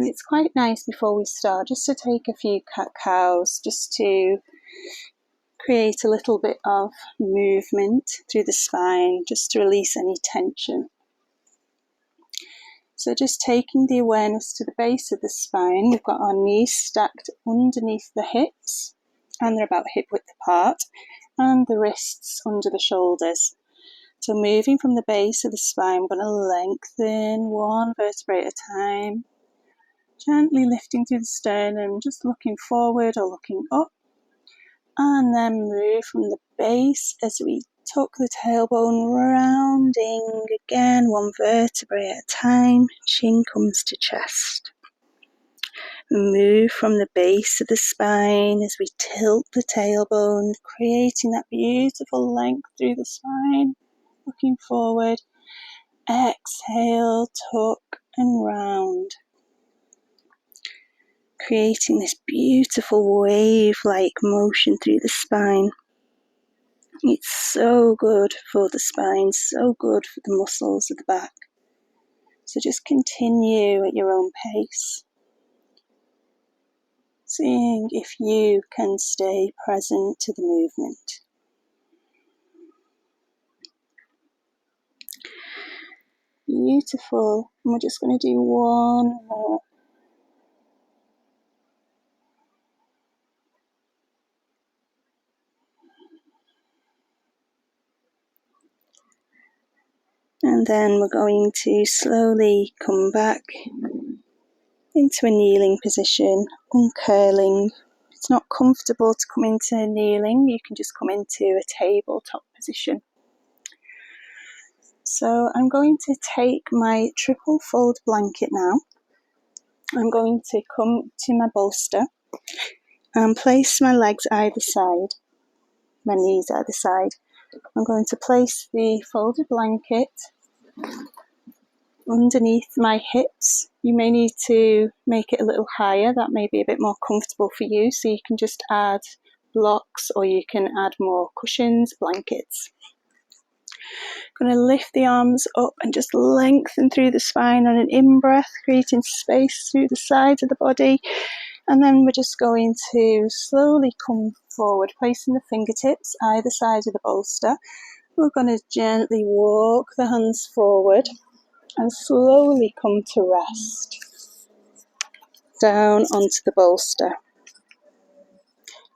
And it's quite nice before we start just to take a few cat-cows, just to create a little bit of movement through the spine, just to release any tension. So just taking the awareness to the base of the spine, we've got our knees stacked underneath the hips, and they're about hip width apart, and the wrists under the shoulders. So moving from the base of the spine, we're going to lengthen one vertebrae at a time, gently lifting through the sternum, just looking forward or looking up, and then move from the base as we tuck the tailbone, rounding again one vertebrae at a time, chin comes to chest. Move from the base of the spine as we tilt the tailbone, creating that beautiful length through the spine, looking forward. Exhale, tuck and round, creating this beautiful wave-like motion through the spine. It's so good for the spine, so good for the muscles of the back. So just continue at your own pace, seeing if you can stay present to the movement. Beautiful. And we're just going to do one more. And then we're going to slowly come back into a kneeling position, uncurling. If it's not comfortable to come into kneeling, you can just come into a tabletop position. So I'm going to take my triple fold blanket now. I'm going to come to my bolster and place my legs either side, my knees either side. I'm going to place the folded blanket underneath my hips. You may need to make it a little higher, that may be a bit more comfortable for you, so you can just add blocks or you can add more cushions, blankets. I'm going to lift the arms up and just lengthen through the spine on an in-breath, creating space through the sides of the body. And then we're just going to slowly come forward, placing the fingertips either side of the bolster. We're going to gently walk the hands forward and slowly come to rest down onto the bolster.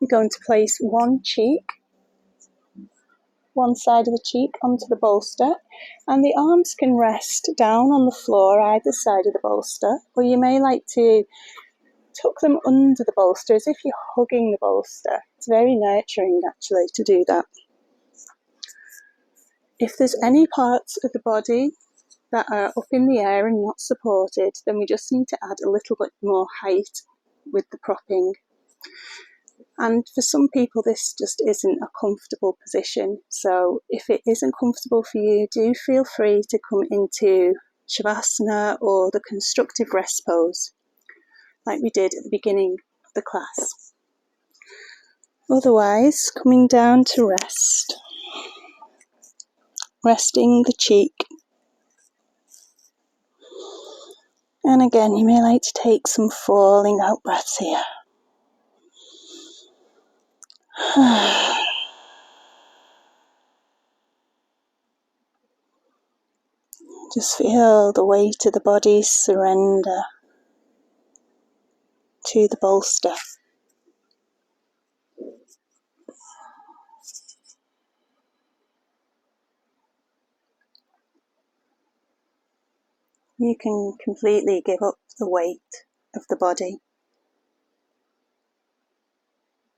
You're going to place one side of the cheek onto the bolster, and the arms can rest down on the floor either side of the bolster, or you may like to tuck them under the bolster as if you're hugging the bolster. It's very nurturing actually to do that. If there's any parts of the body that are up in the air and not supported, then we just need to add a little bit more height with the propping. And for some people this just isn't a comfortable position, so if it isn't comfortable for you, do feel free to come into Shavasana or the constructive rest pose like we did at the beginning of the class. Otherwise, coming down to rest, resting the cheek. And again, you may like to take some falling out breaths here. Just feel the weight of the body surrender to the bolster. You can completely give up the weight of the body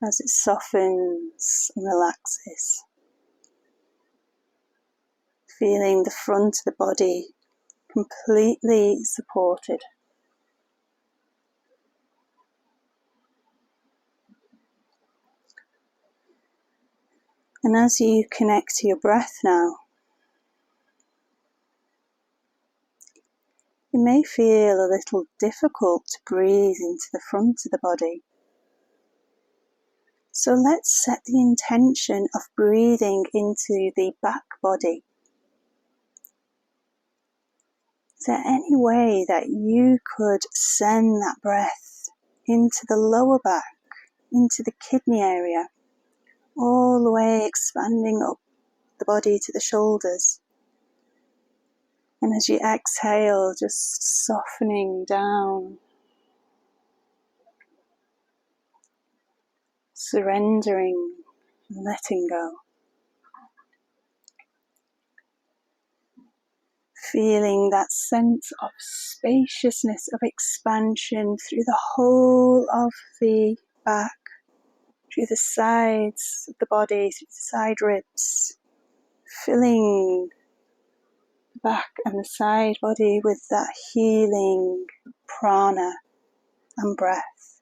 as it softens and relaxes. Feeling the front of the body completely supported. And as you connect to your breath now, it may feel a little difficult to breathe into the front of the body. So let's set the intention of breathing into the back body. there any way that you could send that breath into the lower back, into the kidney area, all the way expanding up the body to the shoulders? And as you exhale, just softening down, surrendering, and letting go. Feeling that sense of spaciousness, of expansion through the whole of the back, through the sides of the body, through the side ribs, filling the back and the side body with that healing prana and breath,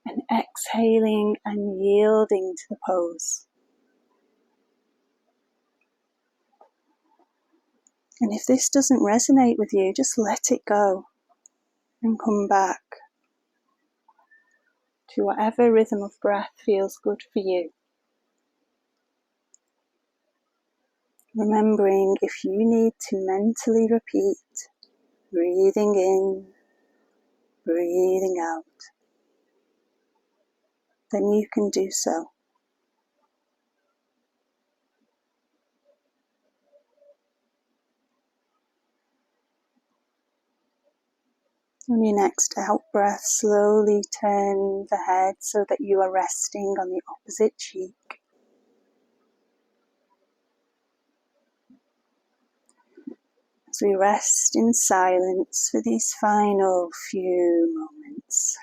and exhaling and yielding to the pose. And if this doesn't resonate with you, just let it go and come back to whatever rhythm of breath feels good for you. Remembering, if you need to mentally repeat, breathing in, breathing out, then you can do so. On your next out breath, slowly turn the head so that you are resting on the opposite cheek. As we rest in silence for these final few moments.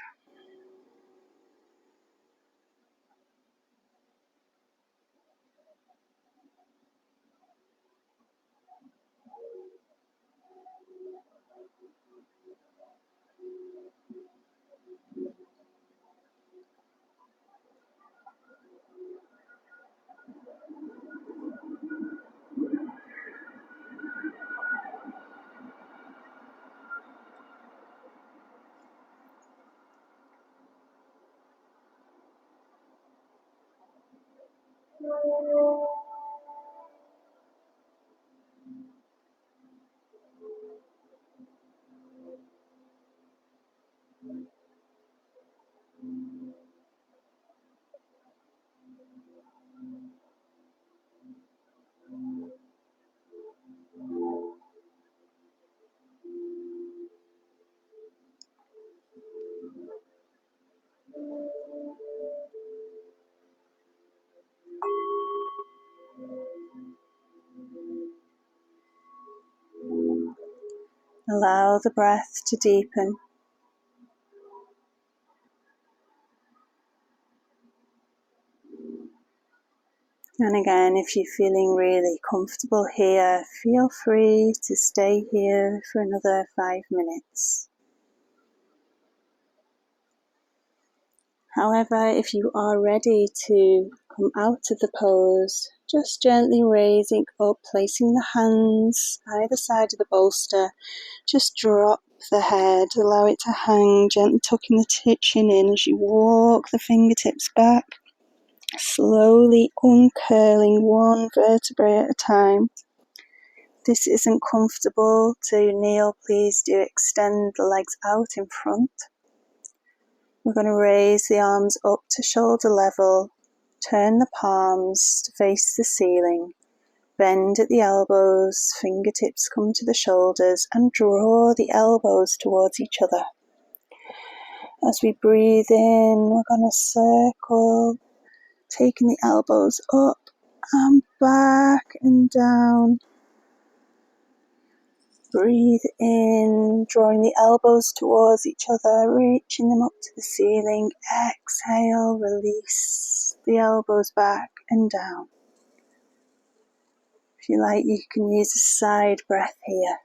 Allow the breath to deepen. And again, if you're feeling really comfortable here, feel free to stay here for another 5 minutes. However, if you are ready to come out of the pose, just gently raising up, placing the hands either side of the bolster. Just drop the head, allow it to hang, gently tucking the chin in as you walk the fingertips back, slowly uncurling one vertebrae at a time. If this isn't comfortable to kneel, please do extend the legs out in front. We're going to raise the arms up to shoulder level, turn the palms to face the ceiling, bend at the elbows, fingertips come to the shoulders, and draw the elbows towards each other. As we breathe in, we're going to circle, taking the elbows up and back and down. Breathe in, drawing the elbows towards each other, reaching them up to the ceiling. Exhale, release the elbows back and down. If you like, you can use a side breath here.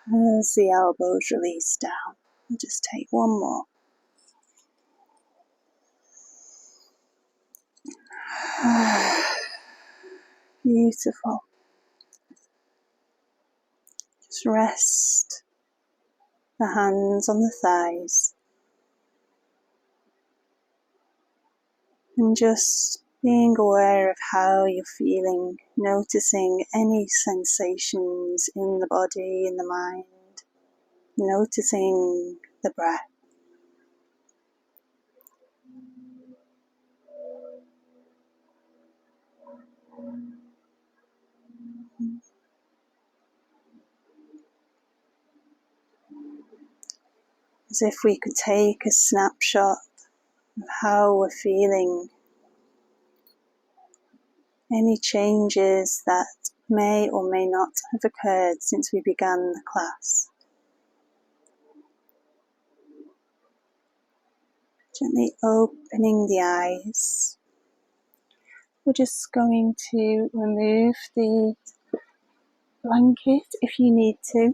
As the elbows release down, we'll just take one more. Beautiful. Just rest the hands on the thighs and just Being aware of how you're feeling, noticing any sensations in the body, in the mind, noticing the breath. As if we could take a snapshot of how we're feeling, any changes that may or may not have occurred since we began the class. Gently opening the eyes. We're just going to remove the blanket if you need to,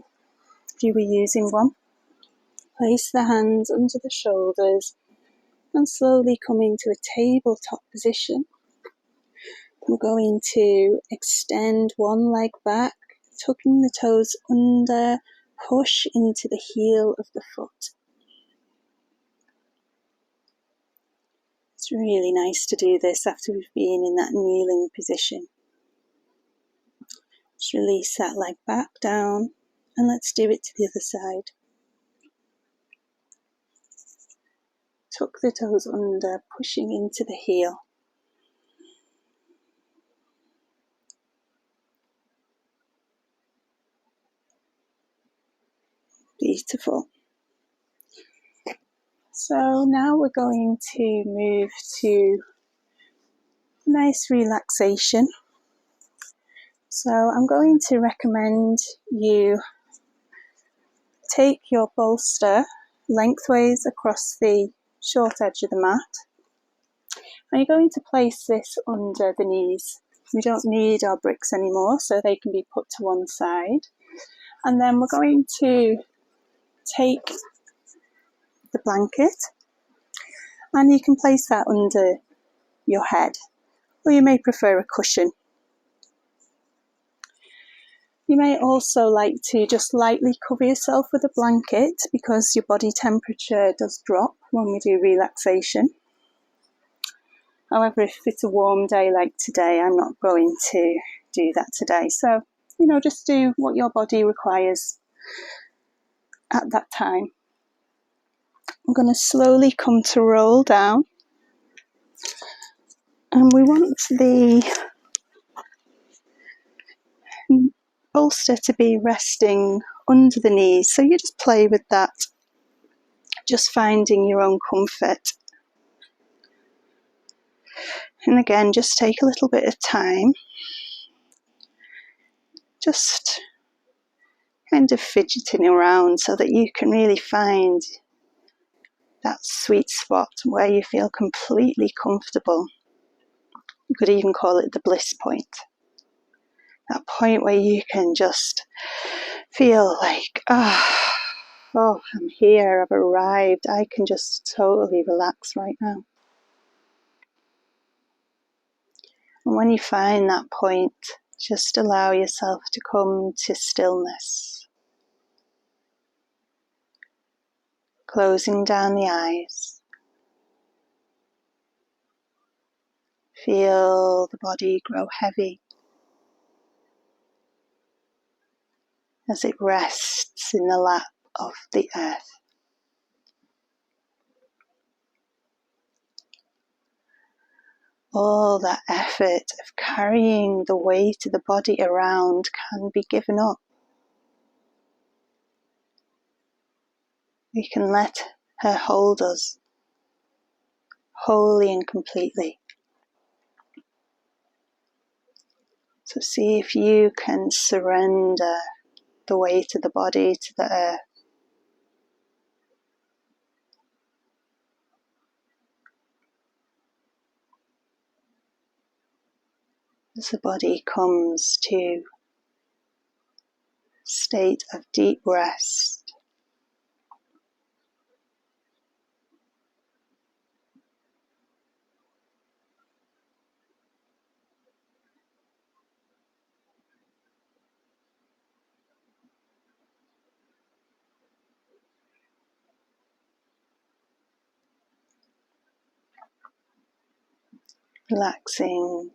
if you were using one. Place the hands under the shoulders and slowly come into a tabletop position. We're going to extend one leg back, tucking the toes under, push into the heel of the foot. It's really nice to do this after we've been in that kneeling position. Just release that leg back down and let's do it to the other side. Tuck the toes under, pushing into the heel. Beautiful. So now we're going to move to nice relaxation. So I'm going to recommend you take your bolster lengthways across the short edge of the mat. And you're going to place this under the knees. We don't need our bricks anymore, so they can be put to one side. And then we're going to take the blanket and you can place that under your head, or you may prefer a cushion. You may also like to just lightly cover yourself with a blanket because your body temperature does drop when we do relaxation. However, if it's a warm day like today, I'm not going to do that today. So, just do what your body requires at that time. I'm going to slowly come to roll down. And we want the bolster to be resting under the knees. So you just play with that, just finding your own comfort. And again, just take a little bit of time. Just kind of fidgeting around so that you can really find that sweet spot where you feel completely comfortable. You could even call it the bliss point. That point where you can just feel like, I'm here, I've arrived, I can just totally relax right now. And when you find that point, just allow yourself to come to stillness. Closing down the eyes. Feel the body grow heavy as it rests in the lap of the earth. All that effort of carrying the weight of the body around can be given up. We can let her hold us wholly and completely. So see if you can surrender the weight of the body to the earth. As the body comes to a state of deep rest. relaxing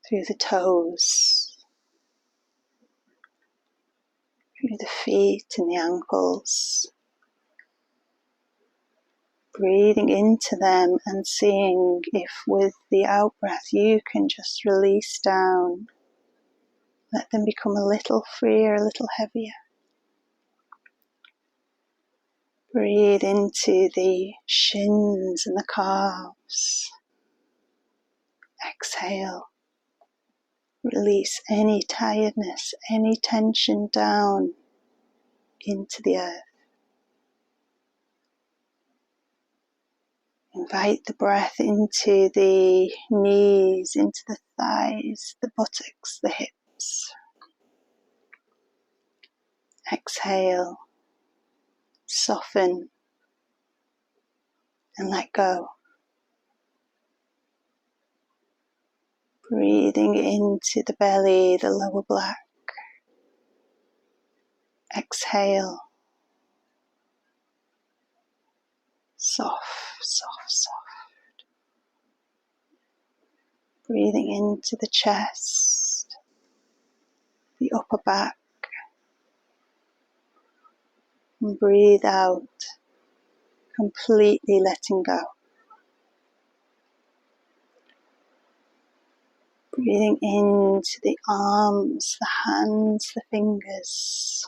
through the toes, through the feet and the ankles, breathing into them and seeing if with the out-breath you can just release down, let them become a little freer, a little heavier. Breathe into the shins and the calves. Exhale. Release any tiredness, any tension down into the earth. Invite the breath into the knees, into the thighs, the buttocks, the hips. Exhale. Soften and let go. Breathing into the belly, the lower back. Exhale. Soft, soft, soft. Breathing into the chest, the upper back. And breathe out, completely letting go. Breathing into the arms, the hands, the fingers.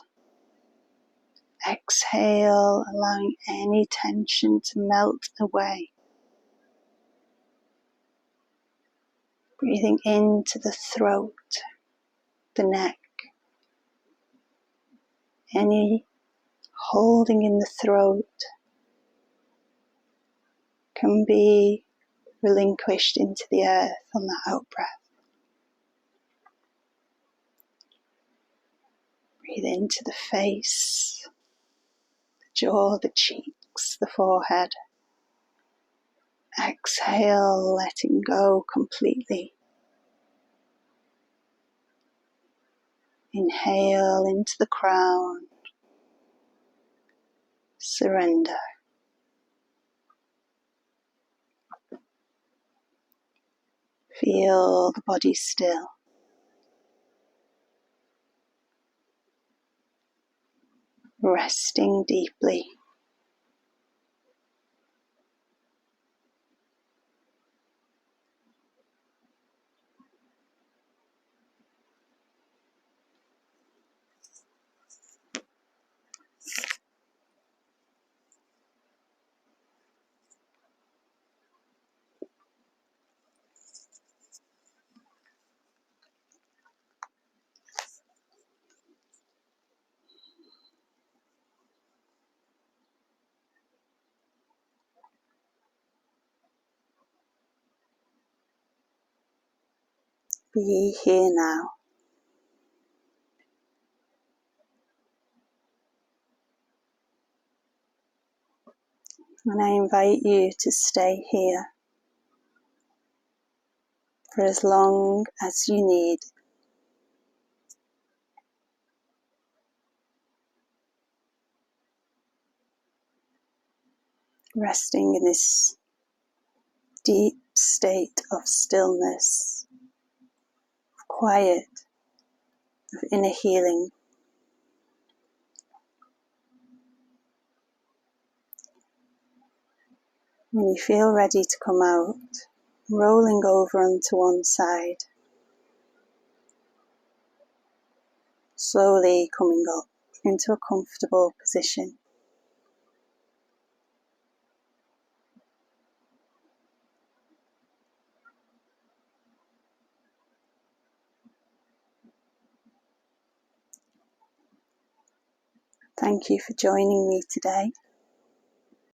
Exhale, allowing any tension to melt away. Breathing into the throat, the neck. Any holding in the throat can be relinquished into the earth on that out-breath. Breathe into the face, the jaw, the cheeks, the forehead. Exhale, letting go completely. Inhale into the crown. Surrender. Feel the body still. Resting deeply. Be here now. And I invite you to stay here for as long as you need. Resting in this deep state of stillness, of quiet, of inner healing. When you feel ready to come out, rolling over onto one side, slowly coming up into a comfortable position. Thank you for joining me today.